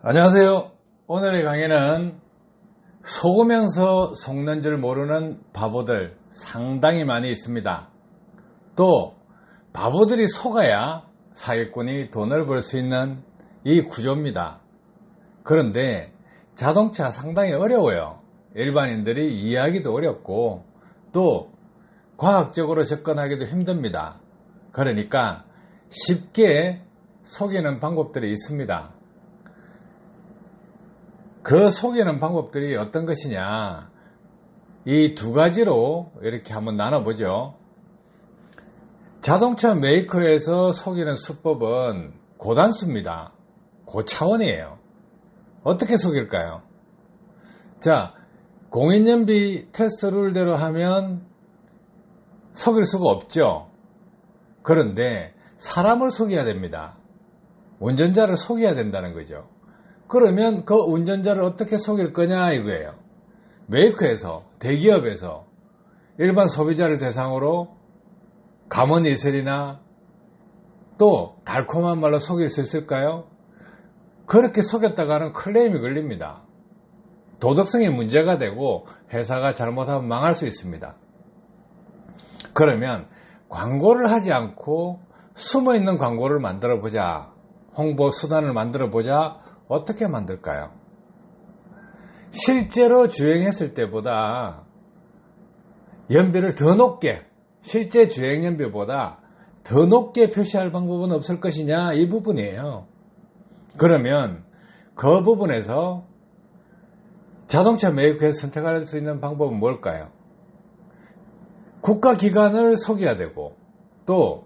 안녕하세요. 오늘의 강의는 속으면서 속는 줄 모르는 바보들 상당히 많이 있습니다. 또 바보들이 속아야 사기꾼이 돈을 벌 수 있는 이 구조입니다. 그런데 자동차 상당히 어려워요. 일반인들이 이해하기도 어렵고 또 과학적으로 접근하기도 힘듭니다. 그러니까 쉽게 속이는 방법들이 있습니다. 그 속이는 방법들이 어떤 것이냐, 이 두 가지로 이렇게 한번 나눠보죠. 자동차 메이커에서 속이는 수법은 고단수입니다. 고차원이에요. 어떻게 속일까요? 자, 공인연비 테스트 룰대로 하면 속일 수가 없죠. 그런데 사람을 속여야 됩니다. 운전자를 속여야 된다는 거죠. 그러면 그 운전자를 어떻게 속일 거냐 이거예요. 메이커에서, 대기업에서 일반 소비자를 대상으로 감언이슬이나 또 달콤한 말로 속일 수 있을까요? 그렇게 속였다가는 클레임이 걸립니다. 도덕성에 문제가 되고 회사가 잘못하면 망할 수 있습니다. 그러면 광고를 하지 않고 숨어있는 광고를 만들어 보자. 홍보 수단을 만들어 보자. 어떻게 만들까요? 실제로 주행했을 때보다 연비를 더 높게, 실제 주행 연비보다 더 높게 표시할 방법은 없을 것이냐, 이 부분이에요. 그러면 그 부분에서 자동차 메이커에서 선택할 수 있는 방법은 뭘까요? 국가기관을 속여야 되고 또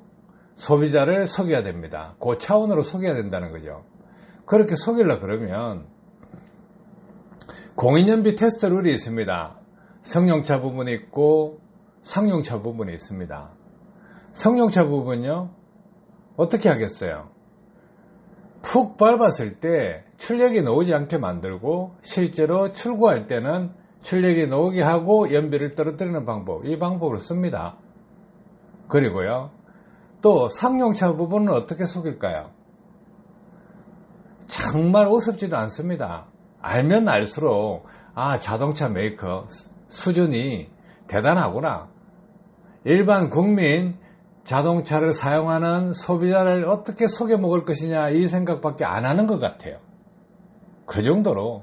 소비자를 속여야 됩니다. 그 차원으로 속여야 된다는 거죠. 그렇게 속이려 그러면 공인연비 테스트 룰이 있습니다. 승용차 부분이 있고 상용차 부분이 있습니다. 승용차 부분요, 어떻게 하겠어요? 푹 밟았을 때 출력이 나오지 않게 만들고 실제로 출고할 때는 출력이 나오게 하고 연비를 떨어뜨리는 방법, 이 방법을 씁니다. 그리고요, 또 상용차 부분은 어떻게 속일까요? 정말 우습지도 않습니다. 알면 알수록 자동차 메이커 수준이 대단하구나. 일반 국민 자동차를 사용하는 소비자를 어떻게 속여 먹을 것이냐, 이 생각밖에 안 하는 것 같아요. 그 정도로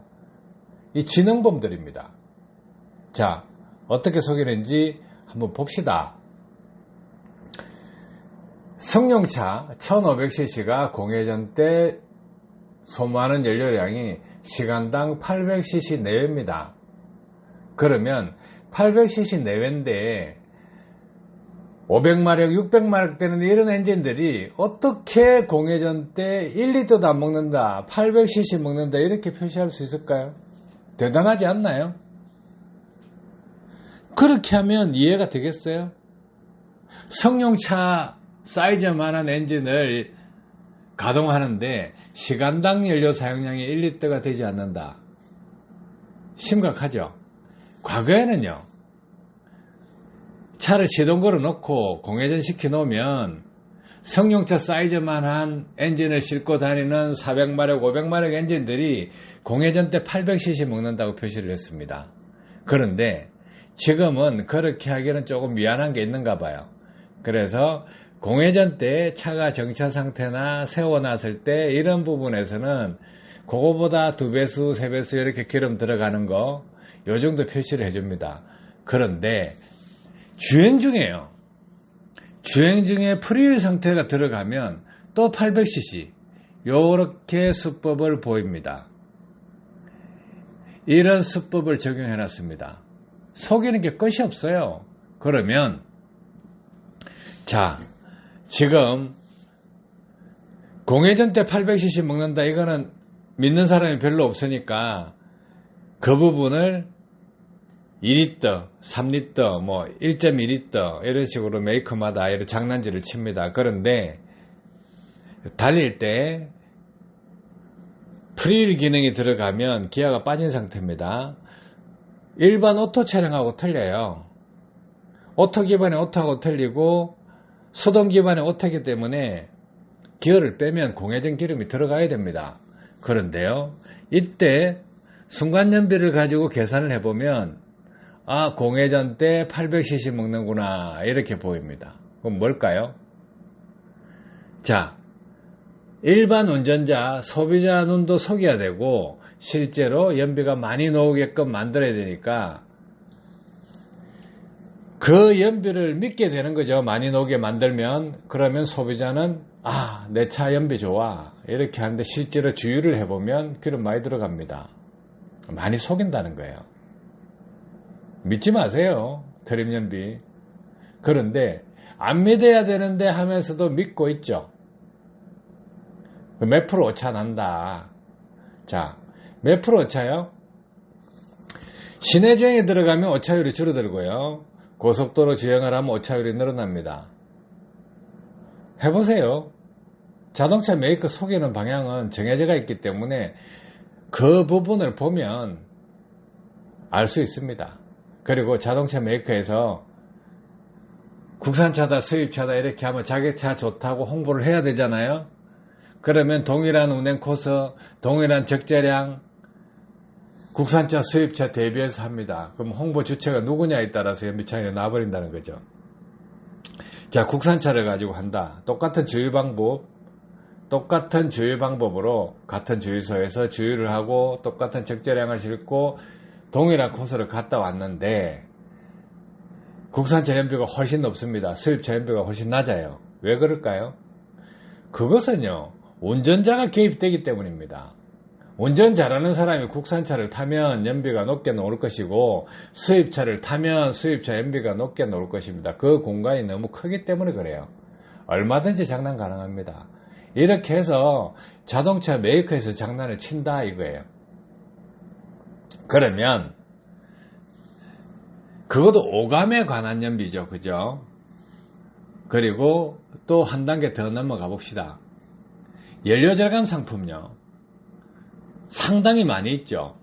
이 지능범들입니다. 자, 어떻게 속이는지 한번 봅시다. 승용차 1500cc가 공회전 때 소모하는 연료량이 시간당 800cc 내외입니다. 그러면 800cc 내외인데 500마력, 600마력 되는 이런 엔진들이 어떻게 공회전 때 1리터도 안 먹는다, 800cc 먹는다 이렇게 표시할 수 있을까요? 대단하지 않나요? 그렇게 하면 이해가 되겠어요? 승용차 사이즈만한 엔진을 가동하는데 시간당 연료 사용량이 1리터가 되지 않는다. 심각하죠? 과거에는요, 차를 시동 걸어 놓고 공회전 시켜 놓으면 승용차 사이즈만한 엔진을 싣고 다니는 400마력, 500마력 엔진들이 공회전 때 800cc 먹는다고 표시를 했습니다. 그런데 지금은 그렇게 하기는 조금 미안한 게 있는가 봐요. 그래서 공회전 때 차가 정차 상태나 세워놨을 때 이런 부분에서는 그거보다 2배수, 3배수 이렇게 기름 들어가는 거, 요 정도 표시를 해줍니다. 그런데 주행 중에요. 주행 중에 프리윌 상태가 들어가면 또 800cc, 요렇게 수법을 보입니다. 이런 수법을 적용해놨습니다. 속이는 게 끝이 없어요. 그러면 자, 지금 공회전 때 800cc 먹는다, 이거는 믿는 사람이 별로 없으니까 그 부분을 2리터, 3리터, 1.2리터 이런 식으로 메이커마다 이런 장난질을 칩니다. 그런데 달릴 때 프리윌 기능이 들어가면 기아가 빠진 상태입니다. 일반 오토 차량하고 틀려요. 오토 기반의 오토하고 틀리고 수동 기반의 오토이기 때문에 기어를 빼면 공회전 기름이 들어가야 됩니다. 그런데요, 이때 순간연비를 가지고 계산을 해보면 아, 공회전 때 800cc 먹는구나 이렇게 보입니다. 그럼 뭘까요? 자, 일반 운전자, 소비자 눈도 속여야 되고 실제로 연비가 많이 나오게끔 만들어야 되니까 그 연비를 믿게 되는 거죠. 많이 나오게 만들면. 그러면 소비자는 아, 내 차 연비 좋아 이렇게 하는데 실제로 주유를 해보면 기름 많이 들어갑니다. 많이 속인다는 거예요. 믿지 마세요. 트림 연비. 그런데 안 믿어야 되는데 하면서도 믿고 있죠. 몇 프로 오차 난다. 자, 몇 프로 오차요? 시내 주행에 들어가면 오차율이 줄어들고요. 고속도로 주행을 하면 오차율이 늘어납니다. 해보세요. 자동차 메이커 속이는 방향은 정해져가 있기 때문에 그 부분을 보면 알 수 있습니다. 그리고 자동차 메이커에서 국산차다 수입차다 이렇게 하면 자기 차 좋다고 홍보를 해야 되잖아요. 그러면 동일한 운행 코스, 동일한 적재량, 국산차 수입차 대비해서 합니다. 그럼 홍보 주체가 누구냐에 따라서 연비 차이가 나버린다는 거죠. 자, 국산차를 가지고 한다. 똑같은 주유 방법으로 같은 주유소에서 주유를 하고 똑같은 적재량을 싣고 동일한 코스를 갔다 왔는데 국산차 연비가 훨씬 높습니다. 수입차 연비가 훨씬 낮아요. 왜 그럴까요? 그것은요, 운전자가 개입되기 때문입니다. 운전 잘하는 사람이 국산차를 타면 연비가 높게 나올 것이고 수입차를 타면 수입차 연비가 높게 나올 것입니다. 그 공간이 너무 크기 때문에 그래요. 얼마든지 장난 가능합니다. 이렇게 해서 자동차 메이커에서 장난을 친다 이거예요. 그러면 그것도 오감에 관한 연비죠. 그죠? 그리고 또 한 단계 더 넘어가 봅시다. 연료절감 상품요. 상당히 많이 있죠.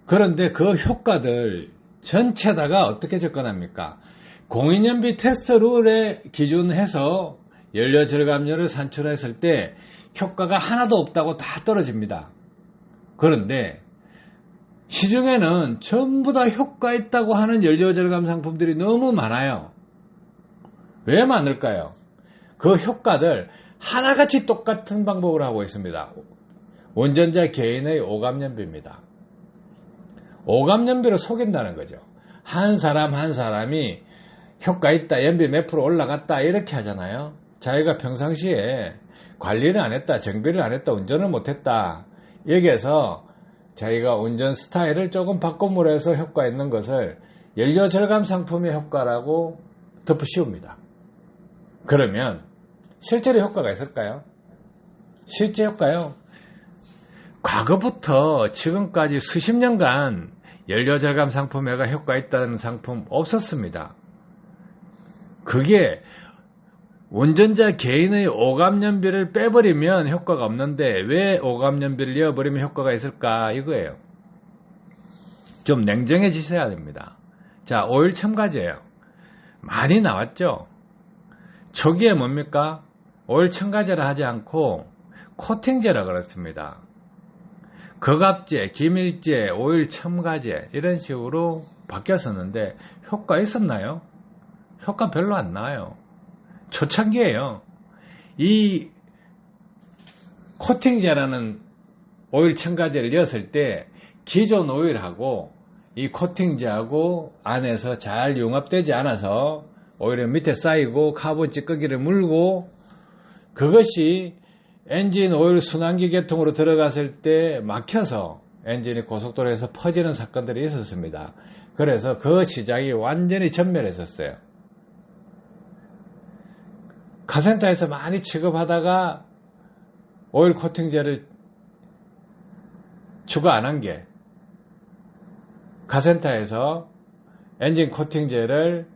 그런데 그 효과들 전체다가 어떻게 접근합니까? 공인연비 테스트 룰에 기준해서 연료절감료를 산출했을 때 효과가 하나도 없다고 다 떨어집니다. 그런데 시중에는 전부 다 효과 있다고 하는 연료절감 상품들이 너무 많아요. 왜 많을까요? 그 효과들 하나같이 똑같은 방법을 하고 있습니다. 운전자 개인의 오감연비입니다. 오감연비로 속인다는 거죠. 한 사람 한 사람이 효과 있다, 연비 몇 프로 올라갔다 이렇게 하잖아요. 자기가 평상시에 관리를 안 했다, 정비를 안 했다, 운전을 못했다, 여기에서 자기가 운전 스타일을 조금 바꿈으로 해서 효과 있는 것을 연료절감 상품의 효과라고 덮어씌웁니다. 그러면 실제로 효과가 있을까요? 실제 효과요? 과거부터 지금까지 수십 년간 연료절감 상품에가 효과 있다는 상품 없었습니다. 그게 운전자 개인의 오감연비를 빼버리면 효과가 없는데 왜 오감연비를 이어버리면 효과가 있을까 이거예요. 좀 냉정해지셔야 됩니다. 자, 오일 첨가제예요. 많이 나왔죠. 초기에 뭡니까? 오일 첨가제라 하지 않고 코팅제라 그랬습니다. 거갑제, 기밀제, 오일 첨가제 이런 식으로 바뀌었었는데 효과 있었나요? 효과 별로 안 나와요. 초창기에요. 이 코팅제라는 오일 첨가제를 넣었을 때 기존 오일하고 이 코팅제하고 안에서 잘 융합되지 않아서 오히려 밑에 쌓이고 카본 찌꺼기를 물고 그것이 엔진 오일 순환기 계통으로 들어갔을 때 막혀서 엔진이 고속도로에서 퍼지는 사건들이 있었습니다. 그래서 그 시장이 완전히 전멸했었어요. 카센터에서 많이 취급하다가 오일 코팅제를 추가 안 한 게 카센터에서 엔진 코팅제를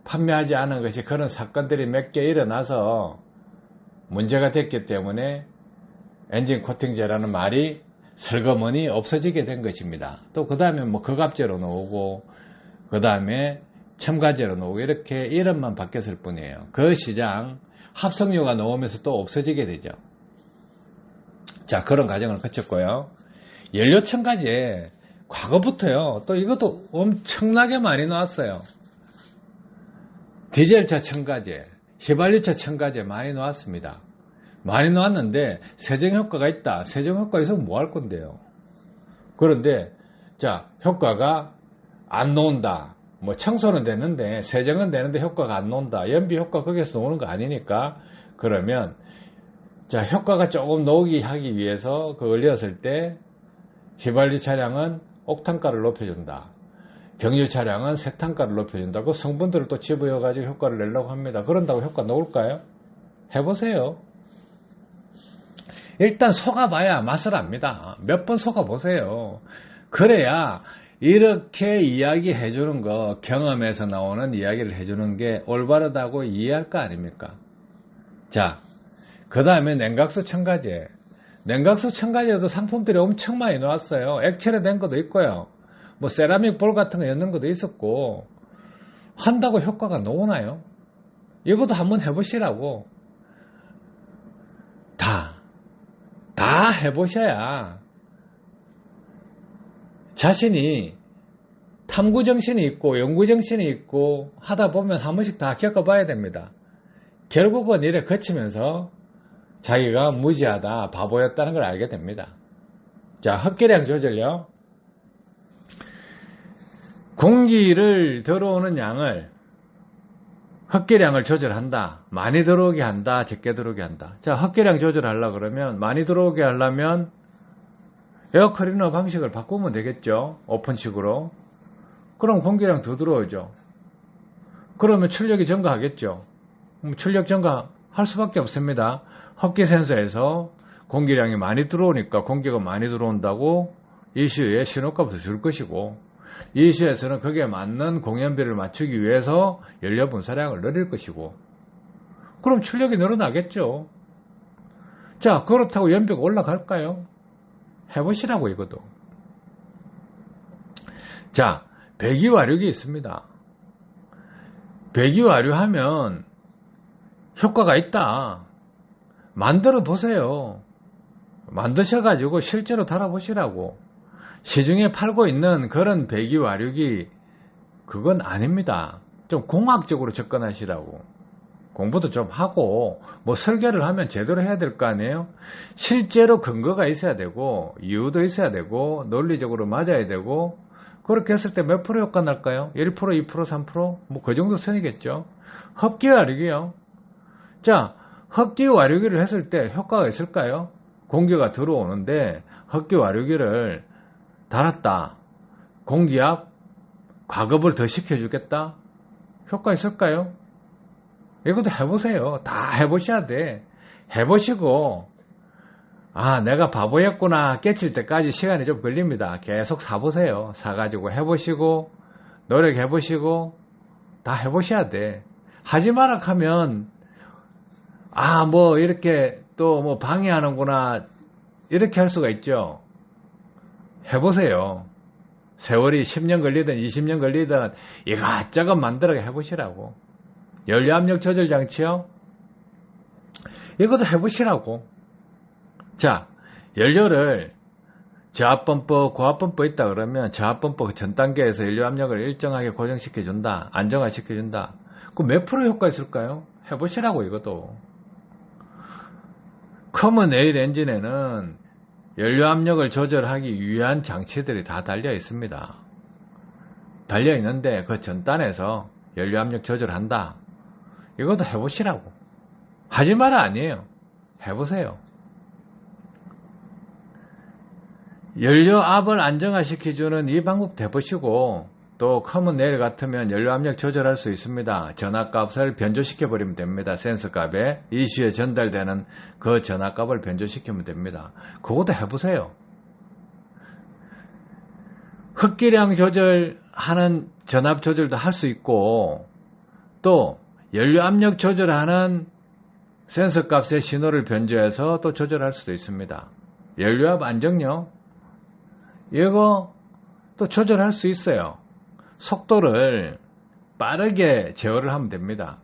판매하지 않은 것이 그런 사건들이 몇 개 일어나서 문제가 됐기 때문에 엔진 코팅제라는 말이 슬그머니 없어지게 된 것입니다. 또 그 다음에 뭐 거갑제로 나오고 그 다음에 첨가제로 나오고 이렇게 이름만 바뀌었을 뿐이에요. 그 시장 합성유가 나오면서 또 없어지게 되죠. 자, 그런 과정을 거쳤고요. 연료 첨가제 과거부터요. 또 이것도 엄청나게 많이 나왔어요. 디젤차 첨가제, 휘발유차 첨가제 많이 나왔습니다. 많이 나왔는데 세정 효과가 있다. 세정 효과 있으면 뭐 할 건데요? 그런데 자, 효과가 안 나온다. 뭐 청소는 되는데 세정은 되는데 효과가 안 나온다. 연비 효과 거기서 나오는 거 아니니까 그러면 자, 효과가 조금 나오기 하기 위해서 그 올렸을 때 휘발유 차량은 옥탄가를 높여준다. 경유 차량은 세탄가를 높여준다. 그 성분들을 또 집어여가지고 효과를 내려고 합니다. 그런다고 효과 나올까요? 해보세요. 일단 속아봐야 맛을 압니다. 몇 번 속아보세요. 그래야 이렇게 이야기해주는 거, 경험에서 나오는 이야기를 해주는 게 올바르다고 이해할 거 아닙니까? 자, 그 다음에 냉각수 첨가제. 냉각수 첨가제도 상품들이 엄청 많이 나왔어요. 액체로 된 것도 있고요. 뭐 세라믹 볼 같은 거 엮는 것도 있었고, 한다고 효과가 나오나요? 이것도 한번 해보시라고. 다 해보셔야 자신이 탐구정신이 있고 연구정신이 있고 하다 보면 한 번씩 다 겪어봐야 됩니다. 결국은 이래 거치면서 자기가 무지하다, 바보였다는 걸 알게 됩니다. 자, 흡기량 조절요. 공기를 들어오는 양을 흡기량을 조절한다. 많이 들어오게 한다. 적게 들어오게 한다. 자, 흡기량 조절하려고 그러면 많이 들어오게 하려면 에어클리너 방식을 바꾸면 되겠죠. 오픈식으로. 그럼 공기량 더 들어오죠. 그러면 출력이 증가하겠죠. 출력 증가할 수밖에 없습니다. 흡기 센서에서 공기량이 많이 들어오니까 공기가 많이 들어온다고 ECU에 신호값을 줄 것이고 ECU에서는 거기에 맞는 공연비를 맞추기 위해서 연료 분사량을 늘릴 것이고 그럼 출력이 늘어나겠죠. 자, 그렇다고 연비가 올라갈까요? 해보시라고 이것도. 자, 배기와류기 있습니다. 배기와류하면 효과가 있다. 만들어 보세요. 만드셔가지고 실제로 달아보시라고. 시중에 팔고 있는 그런 배기와류기 그건 아닙니다. 좀 공학적으로 접근하시라고. 공부도 좀 하고 뭐 설계를 하면 제대로 해야 될 거 아니에요. 실제로 근거가 있어야 되고 이유도 있어야 되고 논리적으로 맞아야 되고 그렇게 했을 때 몇 프로 효과 날까요? 1%, 2%, 3%? 뭐 그 정도 선이겠죠. 흡기와류기요. 자, 흡기와류기를 했을 때 효과가 있을까요? 공기가 들어오는데 흡기와류기를 달았다. 공기압 과급을 더 시켜주겠다. 효과 있을까요? 이것도 해보세요. 다 해보셔야 돼. 해보시고 내가 바보였구나 깨칠 때까지 시간이 좀 걸립니다. 계속 사보세요. 사가지고 해보시고 노력해보시고 다 해보셔야 돼. 하지 마라 하면 뭐 이렇게 또 뭐 방해하는구나 이렇게 할 수가 있죠. 해보세요. 세월이 10년 걸리든 20년 걸리든 이것저것 만들어 해보시라고. 연료압력 조절 장치요? 이것도 해보시라고. 자, 연료를 저압범퍼, 고압범퍼 있다 그러면 저압범퍼 전 단계에서 연료압력을 일정하게 고정시켜준다. 안정화시켜준다. 그 몇 프로 효과 있을까요? 해보시라고 이것도. 커먼 에일 엔진에는 연료압력을 조절하기 위한 장치들이 다 달려 있습니다. 달려 있는데 그 전단에서 연료압력 조절한다. 이것도 해보시라고. 하지 마라 아니에요. 해보세요. 연료압을 안정화시켜주는 이 방법도 해보시고 또 커먼 에일 같으면 연료압력 조절할 수 있습니다. 전압값을 변조시켜버리면 됩니다. 센서값에 ECU에 전달되는 그 전압값을 변조시키면 됩니다. 그것도 해보세요. 흡기량 조절하는 전압 조절도 할 수 있고 또 연료압력 조절하는 센서값의 신호를 변조해서 또 조절할 수도 있습니다. 연료압 안정요. 이거 또 조절할 수 있어요. 속도를 빠르게 제어를 하면 됩니다.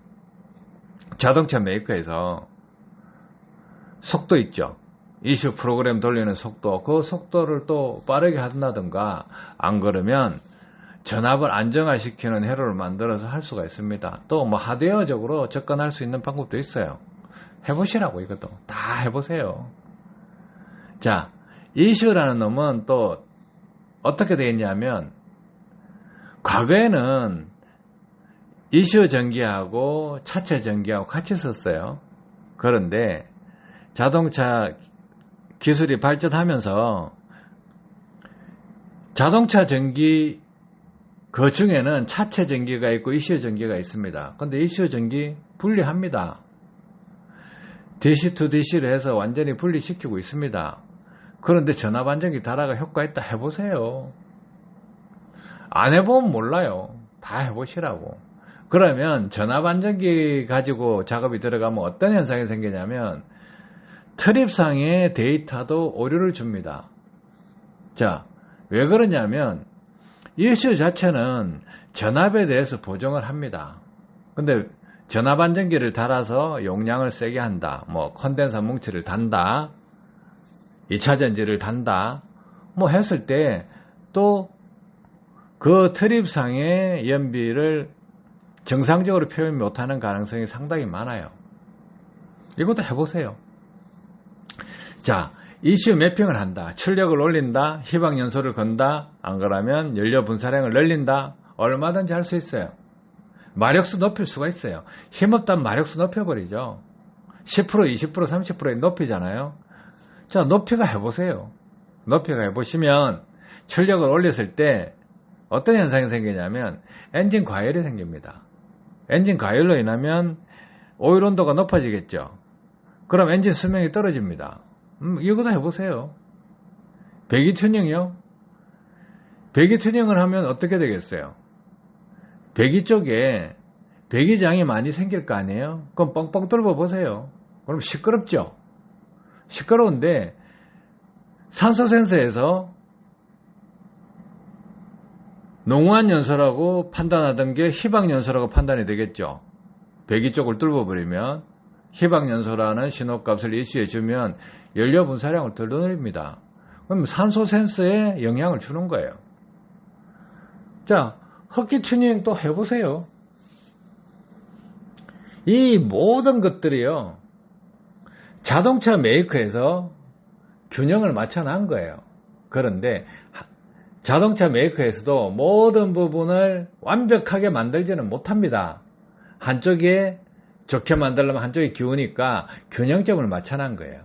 자동차 메이커에서 속도 있죠. 이슈 프로그램 돌리는 속도, 그 속도를 또 빠르게 한다든가, 안 그러면 전압을 안정화시키는 회로를 만들어서 할 수가 있습니다. 또 뭐 하드웨어적으로 접근할 수 있는 방법도 있어요. 해보시라고, 이것도. 다 해보세요. 자, 이슈라는 놈은 또 어떻게 되어 있냐면, 과거에는 이슈 전기하고 차체 전기하고 같이 썼어요. 그런데 자동차 기술이 발전하면서 자동차 전기 그 중에는 차체 전기가 있고 이슈 전기가 있습니다. 근데 이슈 전기 분리합니다. DC to DC를 해서 완전히 분리시키고 있습니다. 그런데 전압 안정기 달아가 효과 있다 해보세요. 안 해보면 몰라요. 다 해보시라고. 그러면 전압 안정기 가지고 작업이 들어가면 어떤 현상이 생기냐면 트립상의 데이터도 오류를 줍니다. 자, 왜 그러냐면 이슈 자체는 전압에 대해서 보정을 합니다. 근데 전압 안정기를 달아서 용량을 세게 한다. 뭐 컨덴서 뭉치를 단다. 2차전지를 단다. 뭐 했을 때 또 그 트립상의 연비를 정상적으로 표현 못하는 가능성이 상당히 많아요. 이것도 해보세요. 자, 이슈 매핑을 한다. 출력을 올린다. 희박연소를 건다. 안 그러면 연료 분사량을 늘린다. 얼마든지 할 수 있어요. 마력수 높일 수가 있어요. 힘없다면 마력수 높여버리죠. 10%, 20%, 30% 높이잖아요. 자, 높이가 해보세요. 높이가 해보시면 출력을 올렸을 때 어떤 현상이 생기냐면 엔진 과열이 생깁니다. 엔진 과열로 인하면 오일 온도가 높아지겠죠. 그럼 엔진 수명이 떨어집니다. 이거도 해보세요. 배기 튜닝이요. 배기 튜닝을 하면 어떻게 되겠어요? 배기 쪽에 배기장이 많이 생길 거 아니에요? 그럼 뻥뻥 뚫어 보세요. 그럼 시끄럽죠? 시끄러운데 산소 센서에서 농후한 연소라고 판단하던 게 희박 연소라고 판단이 되겠죠. 배기 쪽을 뚫어버리면 희박 연소라는 신호값을 이슈해 주면 연료 분사량을 더 늘립니다. 그럼 산소 센서에 영향을 주는 거예요. 자, 흡기 튜닝 또 해보세요. 이 모든 것들이요, 자동차 메이커에서 균형을 맞춰 놓은 거예요. 그런데 자동차 메이커에서도 모든 부분을 완벽하게 만들지는 못합니다. 한쪽에 좋게 만들려면 한쪽이 기우니까 균형점을 맞춰 놓은 거예요.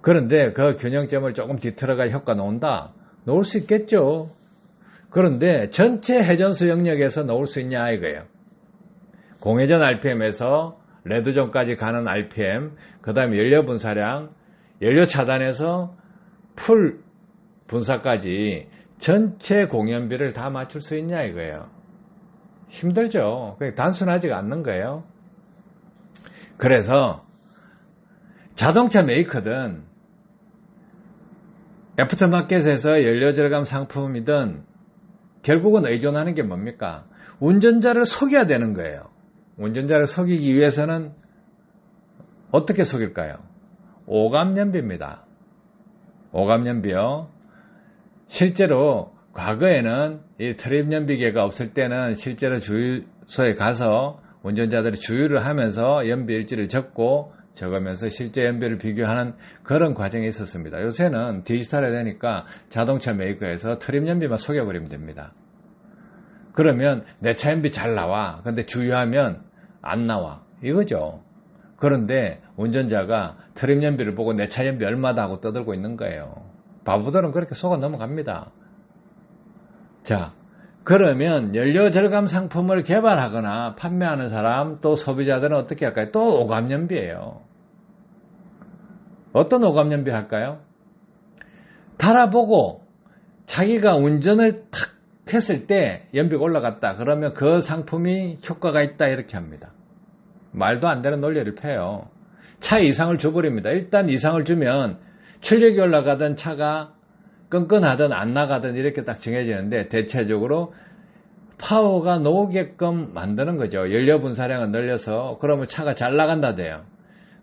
그런데 그 균형점을 조금 뒤틀어가 효과 놓은다? 놓을 수 있겠죠. 그런데 전체 회전수 영역에서 놓을 수 있냐 이거예요. 공회전 RPM에서 레드존까지 가는 RPM, 그 다음에 연료 분사량, 연료 차단에서 풀 분사까지 전체 공연비를 다 맞출 수 있냐 이거예요. 힘들죠. 단순하지가 않는 거예요. 그래서 자동차 메이커든 애프터마켓에서 연료 절감 상품이든 결국은 의존하는 게 뭡니까? 운전자를 속여야 되는 거예요. 운전자를 속이기 위해서는 어떻게 속일까요? 오감연비입니다. 오감연비요. 실제로 과거에는 이 트립연비계가 없을 때는 실제로 주유소에 가서 운전자들이 주유를 하면서 연비 일지를 적으면서 실제 연비를 비교하는 그런 과정이 있었습니다. 요새는 디지털화 되니까 자동차 메이커에서 트립연비만 속여버리면 됩니다. 그러면 내 차 연비 잘 나와. 근데 주유하면 안 나와. 이거죠. 그런데 운전자가 트립연비를 보고 내 차 연비 얼마다 하고 떠들고 있는 거예요. 바보들은 그렇게 속아 넘어갑니다. 자, 그러면 연료 절감 상품을 개발하거나 판매하는 사람 또 소비자들은 어떻게 할까요? 또 오감연비예요. 어떤 오감연비 할까요? 달아보고 자기가 운전을 탁 했을 때 연비가 올라갔다. 그러면 그 상품이 효과가 있다 이렇게 합니다. 말도 안 되는 논리를 펴요. 차에 이상을 줘버립니다. 일단 이상을 주면 출력이 올라가든 차가 끈끈하든 안 나가든 이렇게 딱 정해지는데 대체적으로 파워가 나오게끔 만드는 거죠. 연료 분사량을 늘려서 그러면 차가 잘 나간다 돼요.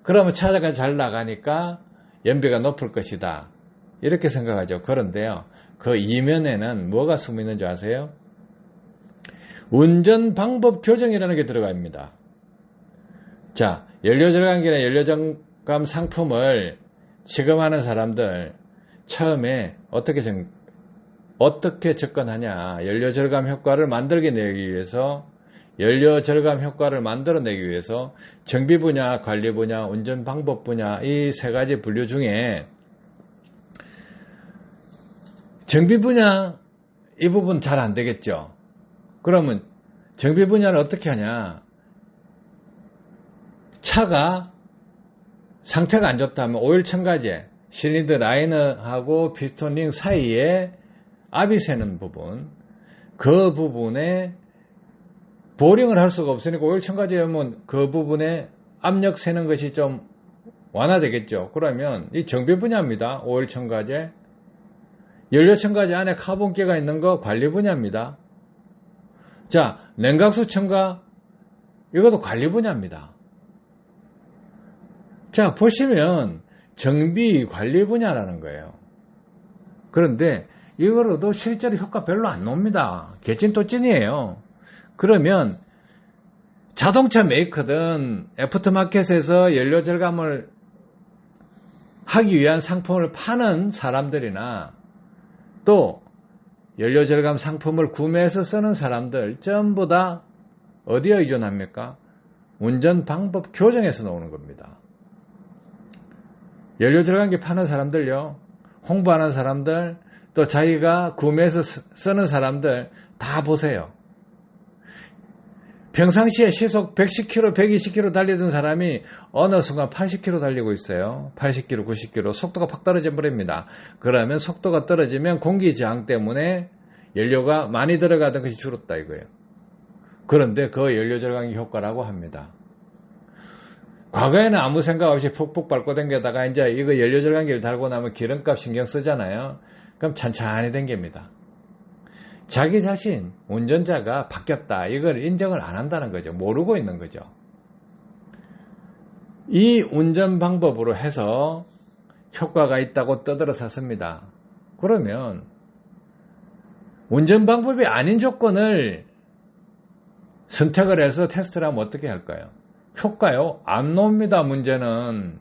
그러면 차가 잘 나가니까 연비가 높을 것이다. 이렇게 생각하죠. 그런데요. 그 이면에는 뭐가 숨어 있는 줄 아세요? 운전 방법 교정이라는 게 들어갑니다. 자, 연료절감기나 연료절감 상품을 취급하는 사람들 처음에 어떻게 접근하냐. 연료절감 효과를 만들어내기 위해서 연료절감 효과를 만들어내기 위해서 정비 분야, 관리 분야, 운전 방법 분야 이 세 가지 분류 중에 정비 분야 이 부분 잘 안 되겠죠. 그러면 정비 분야를 어떻게 하냐. 차가 상태가 안 좋다면 오일 첨가제, 실린더 라이너하고 피스톤 링 사이에 압이 새는 부분, 그 부분에 보링을 할 수가 없으니까 오일 첨가제하면 그 부분에 압력 새는 것이 좀 완화되겠죠. 그러면 이 정비 분야입니다. 오일 첨가제. 연료 첨가제 안에 카본기가 있는 거 관리 분야입니다. 자, 냉각수 첨가 이것도 관리 분야입니다. 자, 보시면 정비 관리 분야라는 거예요. 그런데 이거로도 실제로 효과 별로 안 나옵니다. 개찐또찐이에요. 그러면 자동차 메이커든 애프터마켓에서 연료 절감을 하기 위한 상품을 파는 사람들이나 또 연료 절감 상품을 구매해서 쓰는 사람들 전부 다 어디에 의존합니까? 운전 방법 교정에서 나오는 겁니다. 연료 절감기 파는 사람들요, 홍보하는 사람들, 또 자기가 구매해서 쓰는 사람들 다 보세요. 평상시에 시속 110km, 120km 달리던 사람이 어느 순간 80km 달리고 있어요. 80km, 90km 속도가 팍 떨어져 버립니다. 그러면 속도가 떨어지면 공기 저항 때문에 연료가 많이 들어가던 것이 줄었다 이거예요. 그런데 그 연료 절감기 효과라고 합니다. 과거에는 아무 생각 없이 푹푹 밟고 당겨다가 이제 이거 연료 절감기를 달고 나면 기름값 신경 쓰잖아요. 그럼 찬찬히 당깁니다. 자기 자신, 운전자가 바뀌었다. 이걸 인정을 안 한다는 거죠. 모르고 있는 거죠. 이 운전 방법으로 해서 효과가 있다고 떠들어 샀습니다. 그러면 운전 방법이 아닌 조건을 선택을 해서 테스트를 하면 어떻게 할까요? 효과요? 안 나옵니다. 문제는.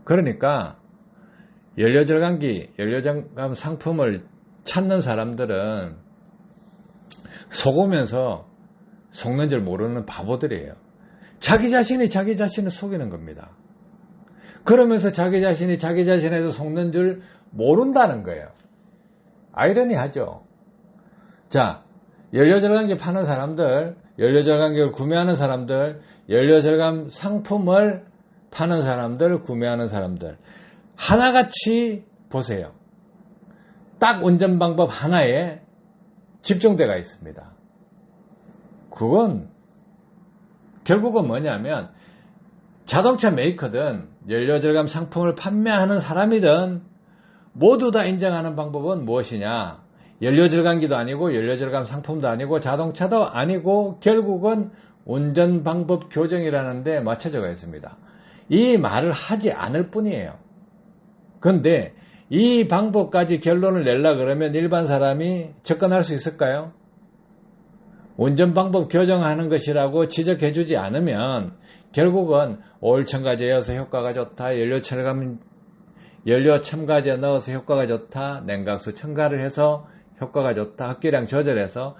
그러니까 연료절감기, 연료절감 상품을 찾는 사람들은 속으면서 속는 줄 모르는 바보들이에요. 자기 자신이 자기 자신을 속이는 겁니다. 그러면서 자기 자신이 자기 자신에서 속는 줄 모른다는 거예요. 아이러니하죠. 자, 연료절감기 파는 사람들, 연료절감기를 구매하는 사람들, 연료절감 상품을 파는 사람들, 구매하는 사람들 하나같이 보세요. 딱 운전 방법 하나에 집중되어 있습니다. 그건 결국은 뭐냐면 자동차 메이커든 연료절감 상품을 판매하는 사람이든 모두 다 인정하는 방법은 무엇이냐? 연료절감기도 아니고 연료절감 상품도 아니고 자동차도 아니고 결국은 운전 방법 교정이라는 데 맞춰져 있습니다. 이 말을 하지 않을 뿐이에요. 그런데 이 방법까지 결론을 내려 그러면 일반 사람이 접근할 수 있을까요? 운전 방법 교정하는 것이라고 지적해 주지 않으면 결국은 오일 첨가제 넣어서 효과가 좋다, 연료 첨가제 넣어서 효과가 좋다, 냉각수 첨가를 해서 효과가 좋다, 흡기량 조절해서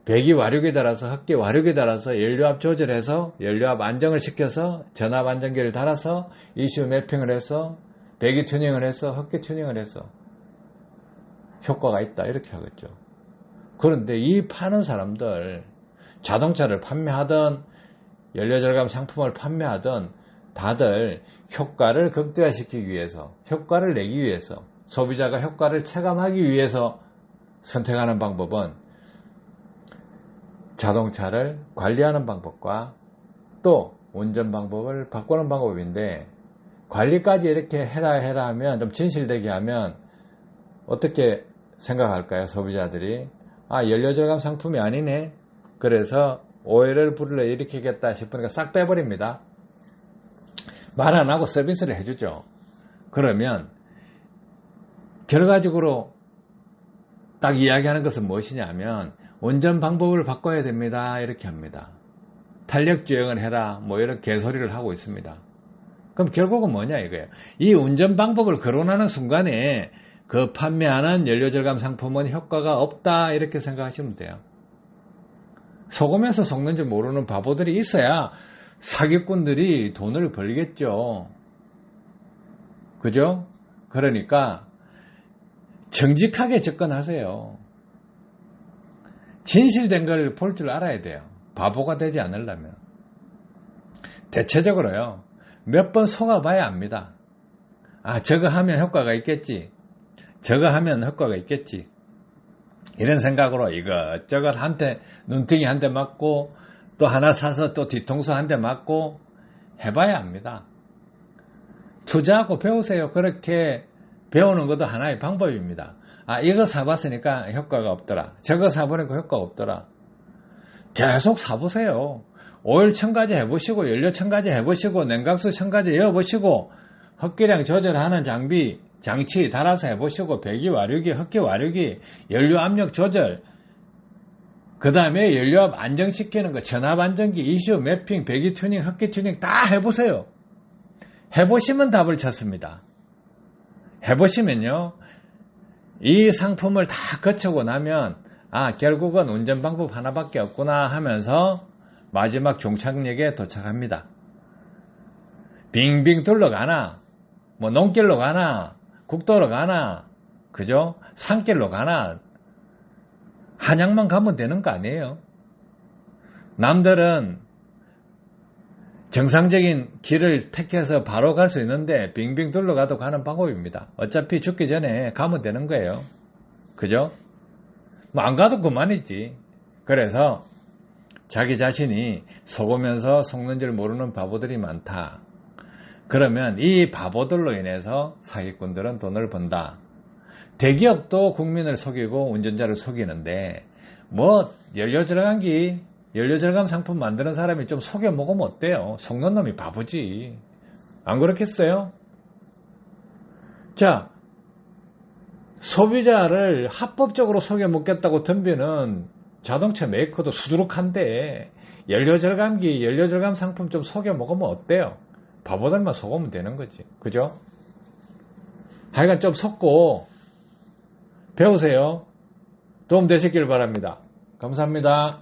배기 와류기 달아서 흡기 와류기 달아서 연료압 조절해서 연료압 안정을 시켜서 전압 안정기를 달아서 ECU 매핑을 해서 배기 튜닝을 해서 흡기 튜닝을 해서 효과가 있다 이렇게 하겠죠. 그런데 이 파는 사람들 자동차를 판매하든 연료절감 상품을 판매하든 다들 효과를 극대화시키기 위해서 효과를 내기 위해서 소비자가 효과를 체감하기 위해서 선택하는 방법은 자동차를 관리하는 방법과 또 운전 방법을 바꾸는 방법인데 관리까지 이렇게 해라 하면 좀 진실되게 하면 어떻게 생각할까요? 소비자들이 연료절감 상품이 아니네 그래서 오해를 불러일으키겠다 싶으니까 싹 빼버립니다. 말 안 하고 서비스를 해주죠. 그러면 결과적으로 딱 이야기하는 것은 무엇이냐면 운전 방법을 바꿔야 됩니다. 이렇게 합니다. 탄력주행을 해라. 뭐 이런 개소리를 하고 있습니다. 그럼 결국은 뭐냐 이거예요. 이 운전 방법을 거론하는 순간에 그 판매하는 연료절감 상품은 효과가 없다. 이렇게 생각하시면 돼요. 속으면서 속는 줄 모르는 바보들이 있어야 사기꾼들이 돈을 벌겠죠. 그죠? 그러니까 정직하게 접근하세요. 진실된 걸 볼 줄 알아야 돼요. 바보가 되지 않으려면. 대체적으로요. 몇 번 속아봐야 압니다. 아, 저거 하면 효과가 있겠지. 저거 하면 효과가 있겠지. 이런 생각으로 이것저것 한테 눈탱이 한 대 맞고 또 하나 사서 또 뒤통수 한 대 맞고 해봐야 합니다. 투자하고 배우세요. 그렇게 배우는 것도 하나의 방법입니다. 아, 이거 사봤으니까 효과가 없더라. 저거 사보니까 효과가 없더라. 계속 사보세요. 오일 첨가제 해보시고 연료 첨가제 해보시고 냉각수 첨가제 넣어보시고 흡기량 조절하는 장치 달아서 해보시고 배기 와류기, 흡기 와류기, 연료 압력 조절, 그 다음에 연료압 안정시키는 거, 전압 안정기, 이슈 매핑, 배기 튜닝, 흡기 튜닝 다 해보세요. 해보시면 답을 찾습니다. 해보시면요. 이 상품을 다 거치고 나면 아, 결국은 운전 방법 하나밖에 없구나 하면서 마지막 종착역에 도착합니다. 빙빙 둘러가나 뭐 논길로 가나 국도로 가나 그죠? 산길로 가나 한양만 가면 되는 거 아니에요. 남들은 정상적인 길을 택해서 바로 갈 수 있는데 빙빙 둘러가도 가는 방법입니다. 어차피 죽기 전에 가면 되는 거예요. 그죠? 뭐 안 가도 그만이지. 그래서 자기 자신이 속으면서 속는 줄 모르는 바보들이 많다. 그러면 이 바보들로 인해서 사기꾼들은 돈을 번다. 대기업도 국민을 속이고 운전자를 속이는데 뭐 연료절감기 연료절감 상품 만드는 사람이 좀 속여 먹으면 어때요? 속는 놈이 바보지. 안 그렇겠어요? 자, 소비자를 합법적으로 속여 먹겠다고 덤비는 자동차 메이커도 수두룩한데 연료절감기, 연료절감 상품 좀 속여 먹으면 어때요? 바보들만 속으면 되는 거지. 그죠? 하여간 좀 속고 배우세요. 도움 되시길 바랍니다. 감사합니다.